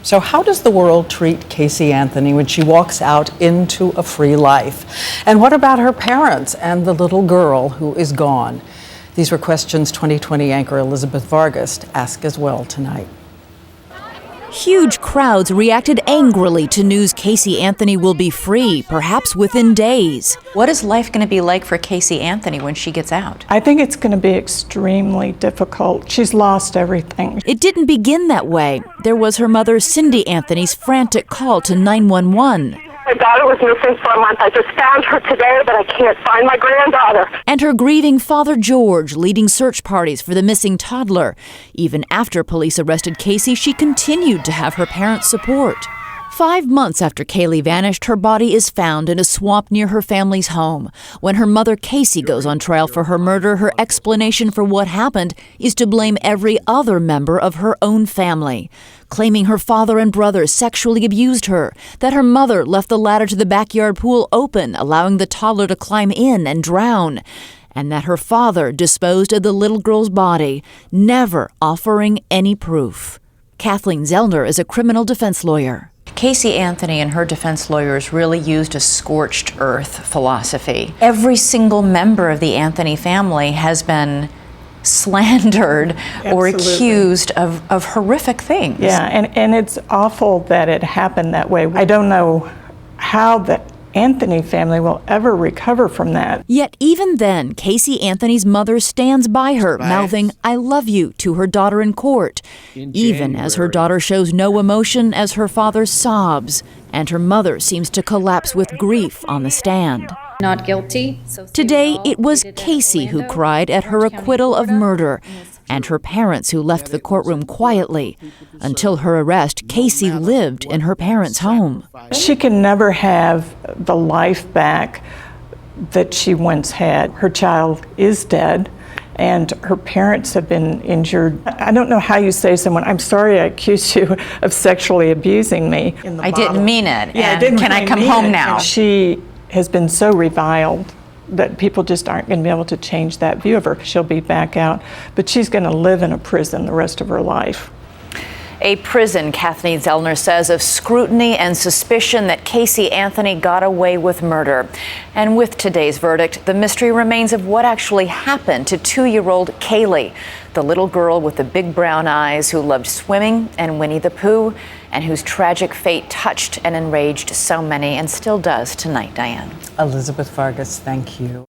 So how does the world treat Casey Anthony when she walks out into a free life? And what about her parents and the little girl who is gone? These were questions 2020 anchor Elizabeth Vargas asked as well tonight. Huge crowds reacted angrily to news Casey Anthony will be free, perhaps within days. What is life going to be like for Casey Anthony when she gets out? I think it's going to be extremely difficult. She's lost everything. It didn't begin that way. There was her mother, Cindy Anthony's frantic call to 911. My daughter was missing for a month. I just found her today, but I can't find my granddaughter. And her grieving father, George, leading search parties for the missing toddler. Even after police arrested Casey, she continued to have her parents' support. 5 months after Kaylee vanished, her body is found in a swamp near her family's home. When her mother, Casey, goes on trial for her murder, her explanation for what happened is to blame every other member of her own family, claiming her father and brother sexually abused her, that her mother left the ladder to the backyard pool open, allowing the toddler to climb in and drown, and that her father disposed of the little girl's body, never offering any proof. Kathleen Zellner is a criminal defense lawyer. Casey Anthony and her defense lawyers really used a scorched earth philosophy. Every single member of the Anthony family has been slandered or accused of horrific things. Yeah, and it's awful that it happened that way. I don't know how the Anthony family will ever recover from that. Yet even then, Casey Anthony's mother stands by her, mouthing, "I love you," to her daughter in court, even as her daughter shows no emotion as her father sobs, and her mother seems to collapse with grief on the stand. Not guilty. Today, it was Casey who cried at her acquittal of murder, and her parents who left the courtroom quietly. Until her arrest, Casey lived in her parents' home. She can never have the life back that she once had. Her child is dead, and her parents have been injured. I don't know how you say to someone, "I'm sorry I accused you of sexually abusing me." I didn't mean it. Yeah, and can I come home now? She has been so reviled that people just aren't going to be able to change that view of her. She'll be back out, but she's going to live in a prison the rest of her life. A prison, Kathleen Zellner says, of scrutiny and suspicion that Casey Anthony got away with murder. And with today's verdict, the mystery remains of what actually happened to 2-year-old Kaylee, the little girl with the big brown eyes who loved swimming and Winnie the Pooh, and whose tragic fate touched and enraged so many and still does tonight, Diane. Elizabeth Vargas, thank you.